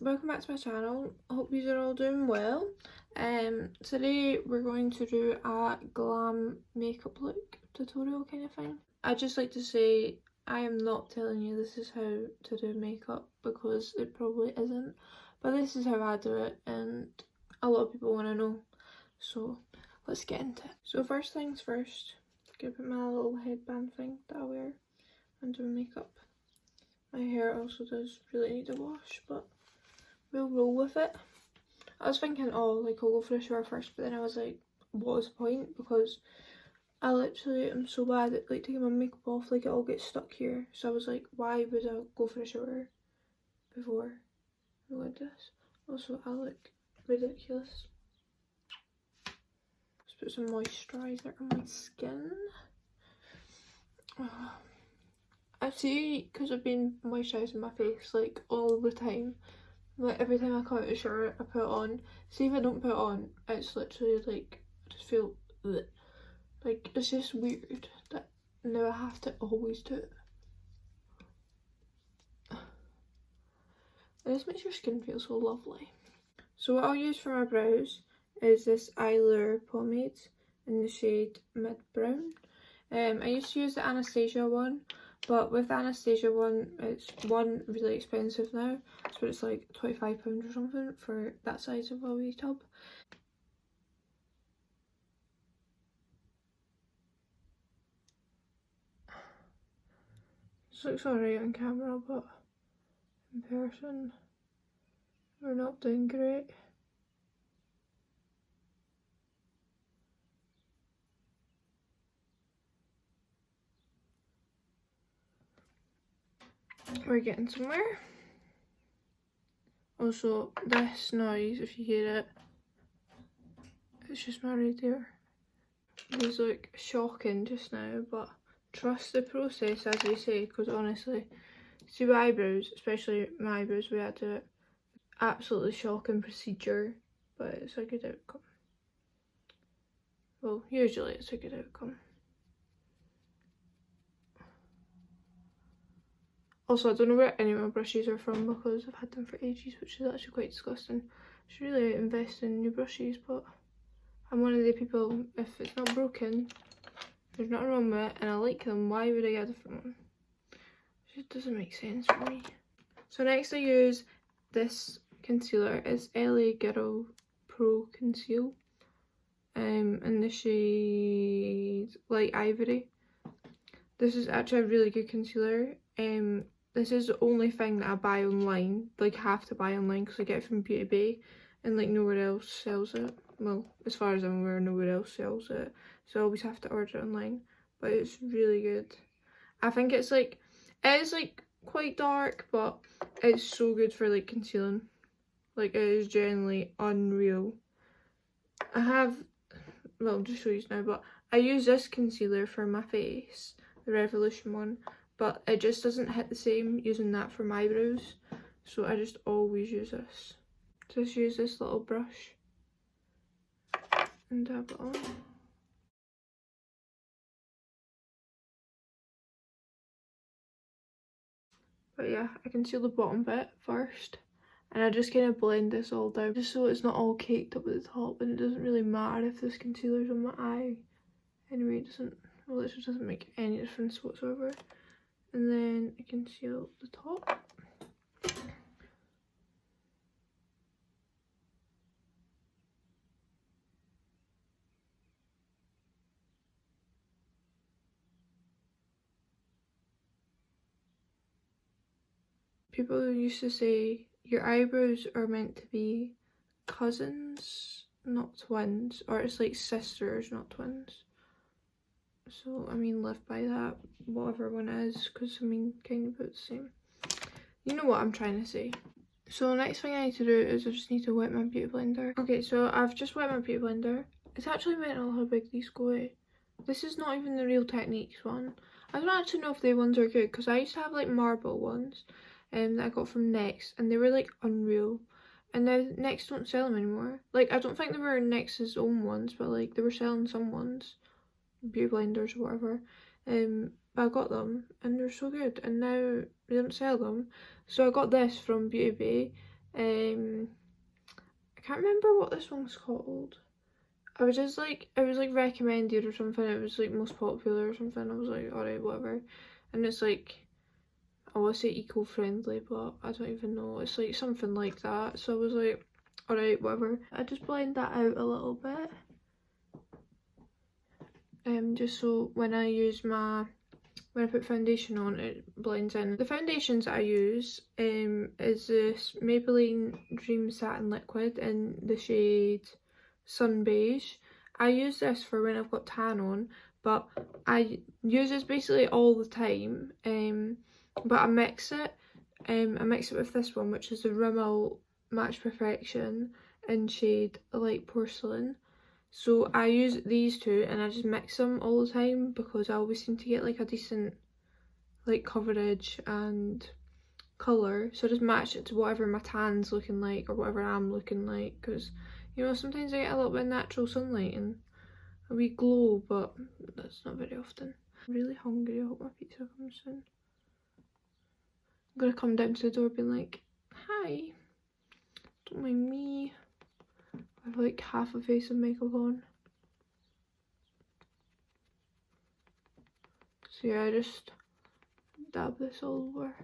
welcome back to my channel. I hope you are all doing well. Today we're going to do a glam makeup look tutorial kind of thing. I'd just like to say I am not telling you this is how to do makeup because it probably isn't, but this is how I do it and a lot of people want to know, so let's get into it. So first things first, I'm gonna put my little headband thing that I wear and do makeup. My hair also does really need a wash, but we'll roll with it. I was thinking, oh, like I'll go for a shower first, but then I was like, what's the point? Because I literally am so bad at like taking my makeup off, like it all gets stuck here. So I was like, why would I go for a shower before I do this? Also, I look ridiculous. Let's put some moisturiser on my skin. I see, because I've been moisturising my face like all the time. Like every time I come out of the shower, I put it on. See, if I don't put it on, it's literally like I just feel bleh. Like it's just weird that now I have to always do it. It just makes your skin feel so lovely. So what I'll use for my brows is this eyeliner pomade in the shade Mid Brown. I used to use the Anastasia one, but with the Anastasia one, it's one really expensive now, so it's like £25 or something for that size of a wee tub. This looks alright on camera, but in person, we're not doing great. We're getting somewhere. Also, this noise, if you hear it, it's just my radiator. These look shocking just now, but trust the process, as they say, because honestly, see with eyebrows, especially my eyebrows, we had to absolutely shocking procedure, but it's a good outcome. Well, usually it's a good outcome. Also, I don't know where any of my brushes are from because I've had them for ages, which is actually quite disgusting. I should really invest in new brushes, but I'm one of the people, if it's not broken, there's nothing wrong with it, and I like them, why would I get a different one? It just doesn't make sense for me. So next I use this concealer. It's LA Girl Pro Conceal in the shade Light Ivory. This is actually a really good concealer. This is the only thing that I buy online, like have to buy online because I get it from Beauty Bay and like nowhere else sells it. Well, as far as I'm aware, nowhere else sells it, so I always have to order it online, but it's really good. I think it's like, it is like quite dark, but it's so good for like concealing. Like it is genuinely unreal. I have, well, I'll just show you now, but I use this concealer for my face, the Revolution one, but it just doesn't hit the same using that for my brows, so I just always use this. Just use this little brush and dab it on. But yeah, I conceal the bottom bit first, and I just kind of blend this all down just so it's not all caked up at the top, and it doesn't really matter if this concealer's on my eye. Anyway, it doesn't, well, it just doesn't make any difference whatsoever. And then I conceal the top. People used to say your eyebrows are meant to be cousins, not twins, or it's like sisters, not twins. So I mean, live by that, whatever one is, because I mean, kind of about the same. You know what I'm trying to say. So next thing I need to do is I just need to wet my beauty blender. Okay, so I've just wet my beauty blender. It's actually mental how big these go away. This is not even the Real Techniques one. I don't actually know if they ones are good, because I used to have like marble ones that I got from Next, and they were like unreal. And now Next don't sell them anymore. Like, I don't think they were Next's own ones, but like they were selling some ones, beauty blenders or whatever. But I got them and they're so good, and now they don't sell them. So I got this from Beauty Bay, I can't remember what this one's called. I was just like, it was like recommended or something. It was like most popular or something. I was like, alright, whatever. And it's like, I want to say eco-friendly, but I don't even know. It's like something like that. So I was like, alright, whatever. I just blend that out a little bit. Just so when I put foundation on, it blends in. The foundations I use is this Maybelline Dream Satin Liquid in the shade Sun Beige. I use this for when I've got tan on, but I use this basically all the time. But I mix it. I mix it with this one, which is the Rimmel Match Perfection in shade Light Porcelain. So I use these two and I just mix them all the time because I always seem to get like a decent like coverage and colour. So I just match it to whatever my tan's looking like or whatever I'm looking like, because you know sometimes I get a little bit of natural sunlight and a wee glow, but that's not very often. I'm really hungry. I hope my pizza comes soon. I'm gonna come down to the door being like, hi, don't mind me. I have like half a face of makeup on. So yeah, I just dab this all over.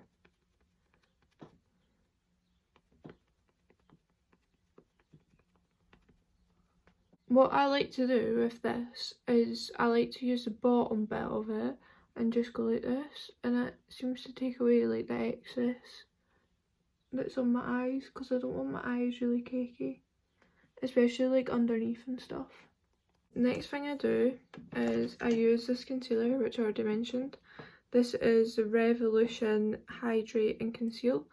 What I like to do with this is I like to use the bottom bit of it and just go like this, and it seems to take away like the excess that's on my eyes, because I don't want my eyes really cakey, especially like underneath and stuff. Next thing I do is I use this concealer, which I already mentioned. This is the Revolution Hydrate and Conceal.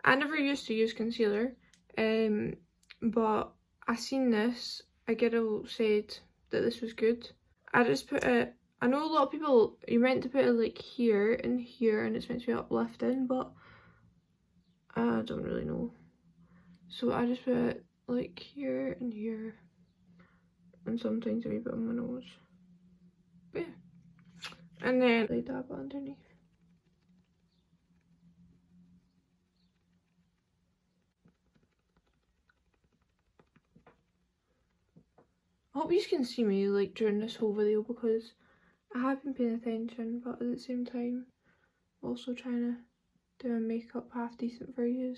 I never used to use concealer, but I seen this. A girl said that this was good. I just put it, I know a lot of people, you're meant to put it like here and here and it's meant to be uplifting, but I don't really know. So I just put it like here and here and sometimes a wee bit on my nose. But yeah. And then I dab it underneath. I hope you can see me like during this whole video, because I have been paying attention, but at the same time also trying to do my makeup half decent for you.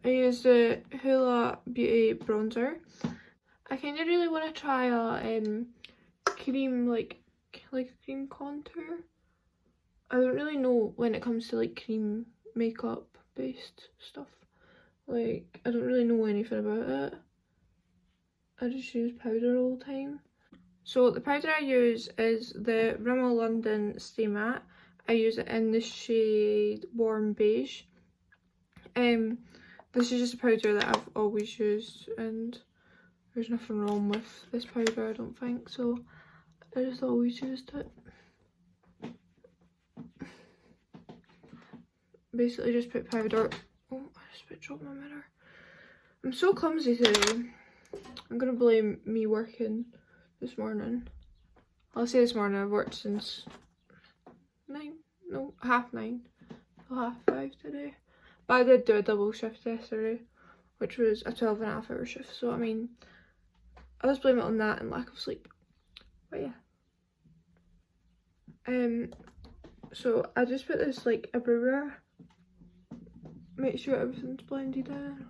I use the Hoola Beauty bronzer. I kind of really want to try a cream like a cream contour. I don't really know when it comes to like cream makeup based stuff. Like I don't really know anything about it. I just use powder all the time. So the powder I use is the Rimmel London Stay Matte. I use it in the shade Warm Beige. This is just a powder that I've always used, and there's nothing wrong with this powder, I don't think, so I just always used it. Basically just put powder. Oh, I just dropped my mirror. I'm so clumsy today. I'm gonna blame me working this morning. I'll say this morning, I've worked since 9, no, half 9 till half 5 today. But I did do a double shift yesterday, which was a 12.5 hour shift, so I mean, I'll just blame it on that and lack of sleep. But yeah. So I just put this like everywhere. Make sure everything's blended in.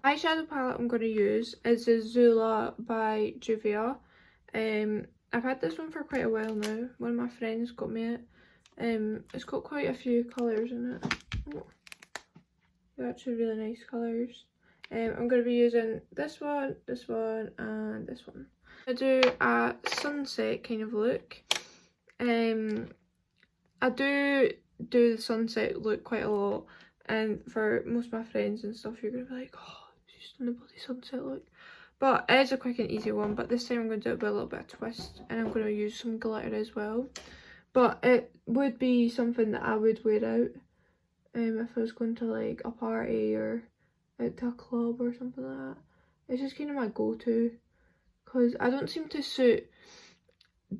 Eyeshadow palette I'm going to use is the Zula by Juvia. I've had this one for quite a while now. One of my friends got me it. It's got quite a few colours in it. Oh, they're actually really nice colours. I'm going to be using this one, and this one. I do a sunset kind of look. I do the sunset look quite a lot, and for most of my friends and stuff, you're going to be like, oh, she's done the bloody sunset look. But it is a quick and easy one, but this time I'm going to do it with a little bit of twist, and I'm going to use some glitter as well. But it would be something that I would wear out if I was going to like a party or out to a club or something like that. It's just kind of my go-to, because I don't seem to suit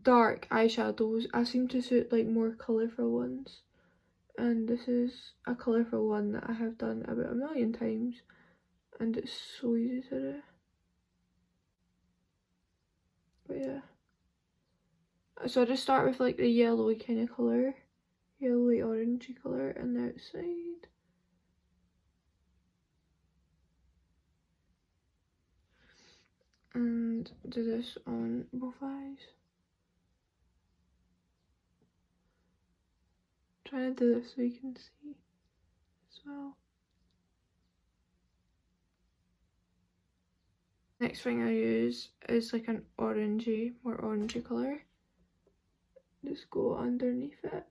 dark eyeshadows, I seem to suit like more colourful ones. And this is a colourful one that I have done about 1,000,000 times. And it's so easy to do. But yeah. So I just start with like the yellowy kind of colour. Yellowy orangey colour on the outside. And do this on both eyes. Try to do this so you can see as well. Next thing I use is like an orangey, more orangey colour. Just go underneath it.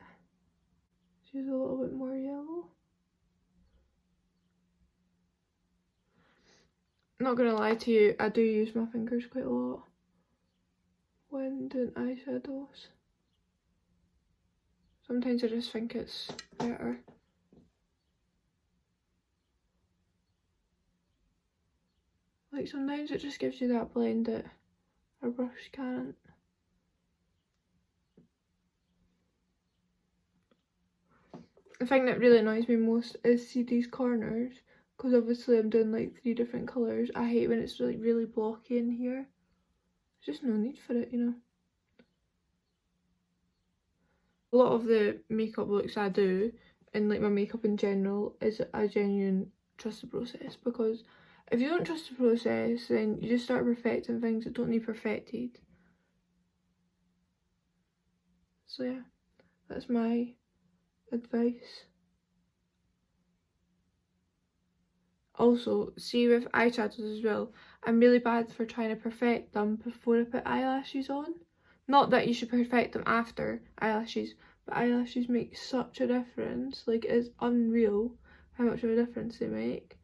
Use a little bit more yellow. Not gonna lie to you, I do use my fingers quite a lot when doing eyeshadows. Sometimes I just think it's better. Like sometimes it just gives you that blend that a brush can't. The thing that really annoys me most is see these corners, because obviously I'm doing like 3 different colours. I hate when it's like really blocky in here. There's just no need for it, you know. A lot of the makeup looks I do, and like my makeup in general, is a genuine trust the process, because if you don't trust the process, then you just start perfecting things that don't need perfected. So yeah, that's my advice. Also, see with eyeshadows as well, I'm really bad for trying to perfect them before I put eyelashes on. Not that you should perfect them after eyelashes, but eyelashes make such a difference. Like, it's unreal how much of a difference they make.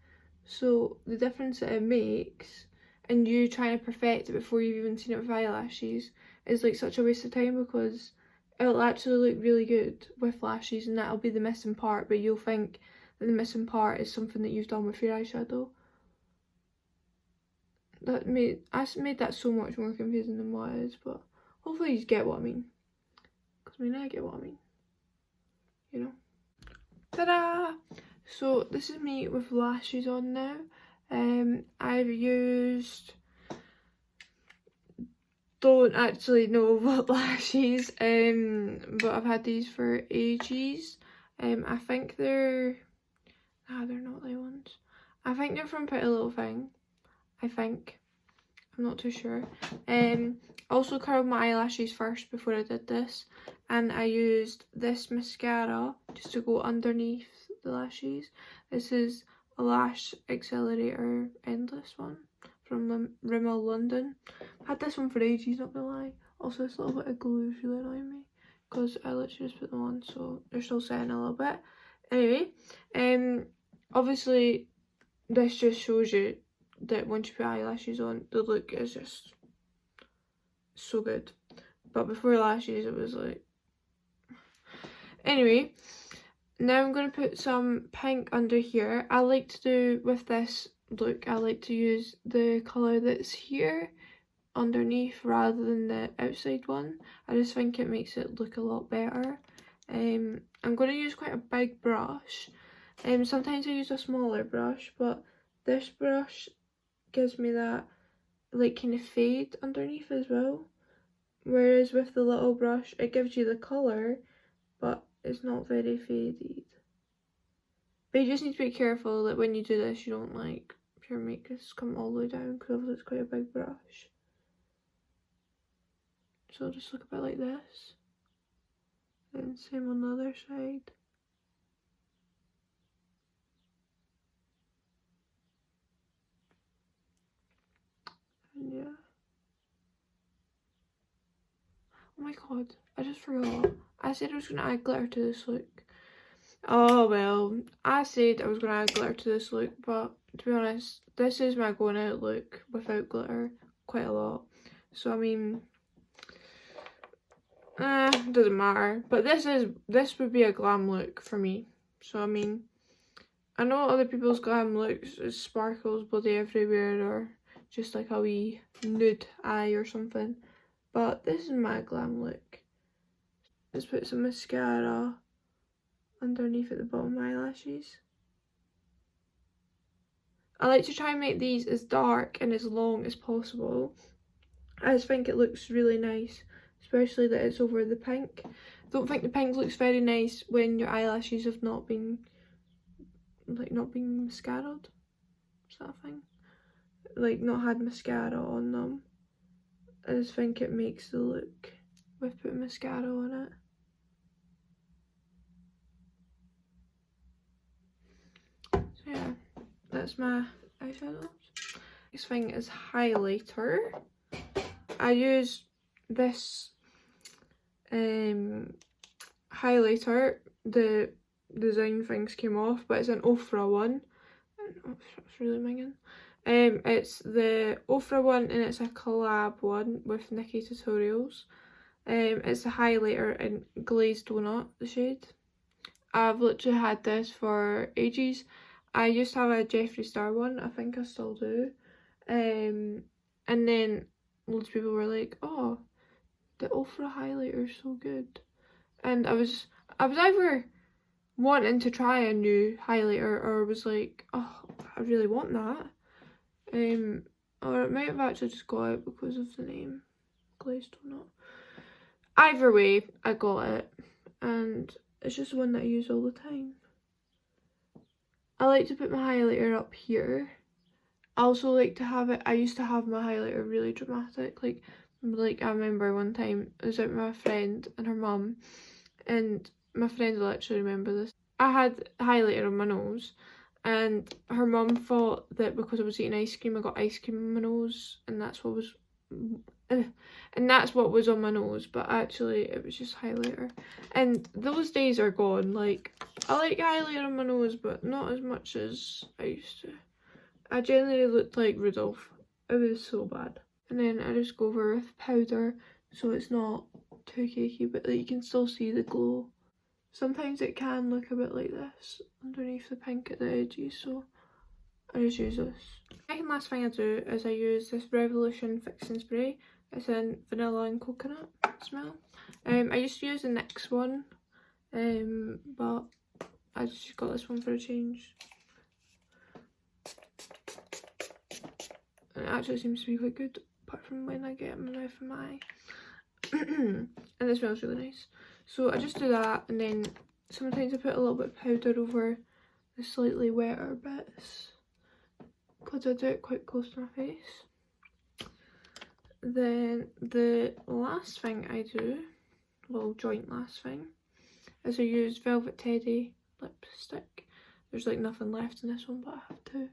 So the difference that it makes, and you trying to perfect it before you've even seen it with eyelashes, is like such a waste of time, because it'll actually look really good with lashes and that'll be the missing part, but you'll think that the missing part is something that you've done with your eyeshadow. I made that so much more confusing than what it is, but hopefully you get what I mean. Because I mean, I get what I mean. You know? Ta-da! So this is me with lashes on now. I've used... don't actually know what lashes, but I've had these for ages. I think they're... nah, they're not the ones. I think they're from Pretty Little Thing. I think. I'm not too sure. Also curled my eyelashes first before I did this, and I used this mascara just to go underneath the lashes. This is a Lash Accelerator Endless one from Rimmel London. I had this one for ages, not gonna lie. Also, this little bit of glue is really annoying me, because I literally just put them on, so they're still setting a little bit. Anyway, obviously this just shows you that once you put eyelashes on, the look is just so good. But before lashes, it was like... Anyway, now I'm going to put some pink under here. I like to do, with this look, I like to use the colour that's here underneath rather than the outside one. I just think it makes it look a lot better. I'm going to use quite a big brush. Sometimes I use a smaller brush, but this brush gives me that like kind of fade underneath as well, whereas with the little brush it gives you the colour but it's not very faded. But you just need to be careful that when you do this you don't like your makeups come all the way down, because obviously it's quite a big brush. So I'll just look a bit like this, and same on the other side. And yeah. Oh my god, I just forgot. I said I was going to add glitter to this look. Oh well, I said I was going to add glitter to this look, but to be honest, this is my going out look without glitter quite a lot. So I mean, doesn't matter. But this would be a glam look for me. So I mean, I know other people's glam looks is sparkles bloody everywhere, or just like a wee nude eye or something. but this is my glam look. Just put some mascara underneath at the bottom of my eyelashes. I like to try and make these as dark and as long as possible. I just think it looks really nice, especially that it's over the pink. I don't think the pink looks very nice when your eyelashes have not been mascaraed. Is that a thing? Like, not had mascara on them. I just think it makes the look with putting mascara on it. So yeah, that's my eyeshadows. Next thing is highlighter. I use this highlighter. The design things came off, but it's an Ofra one. Oh, it's really minging. It's the Ofra one, and it's a collab one with Nikki Tutorials. It's a highlighter in Glazed Donut, the shade. I've literally had this for ages. I used to have a Jeffree Star one, I think I still do. And then loads of people were like, oh, the Ofra highlighter is so good. And I was either wanting to try a new highlighter, or was like, oh, I really want that. Or it might have actually just got it because of the name, Glazed Donut. Either way, I got it, and it's just the one that I use all the time. I like to put my highlighter up here. I also like to have it, I used to have my highlighter really dramatic. Like I remember one time I was out with my friend and her mum, and my friend will actually remember this. I had highlighter on my nose, and her mum thought that because I was eating ice cream, I got ice cream on my nose, and that's what was on my nose, but actually it was just highlighter. And those days are gone. Like, I like highlighter on my nose, but not as much as I used to. I generally looked like Rudolph. It was so bad. And then I just go over with powder, so it's not too cakey, but like, you can still see the glow. Sometimes it can look a bit like this underneath the pink at the edges, so I just use this. Second last thing I do is I use this Revolution Fixing Spray. It's in vanilla and coconut smell. I used to use the NYX one, but I just got this one for a change. And it actually seems to be quite good, apart from when I get it in my mouth and my eye. And it smells really nice. So I just do that, and then sometimes I put a little bit of powder over the slightly wetter bits, because I do it quite close to my face. Then the last thing I do, well, joint last thing, is I use Velvet Teddy lipstick. There's like nothing left in this one, but I have to.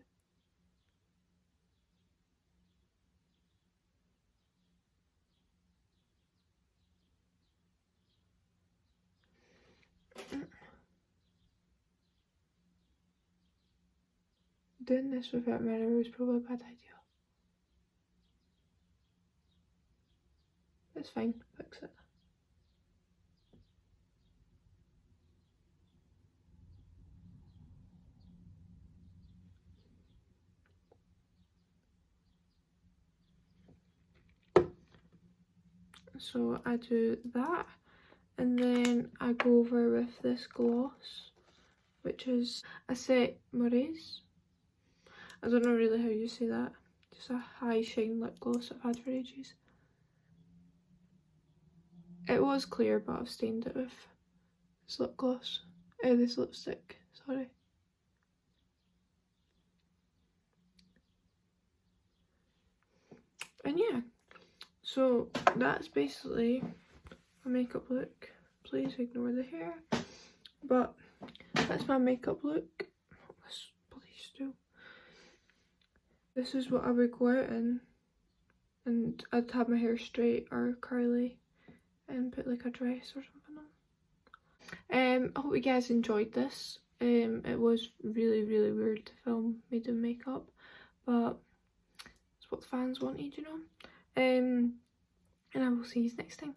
Doing this without a mirror was probably a bad idea. It's fine, fix it. So I do that, and then I go over with this gloss, which is a Set Moraise. I don't know really how you say that. Just a high shine lip gloss I've had for ages. It was clear, but I've stained it with this lip gloss. This lipstick, sorry. And yeah, so that's basically my makeup look. Please ignore the hair. But that's my makeup look. Please do. This is what I would go out in, and I'd have my hair straight or curly and put like a dress or something on. I hope you guys enjoyed this. It was really weird to film me doing makeup, but it's what the fans wanted, you know. And I will see you next time.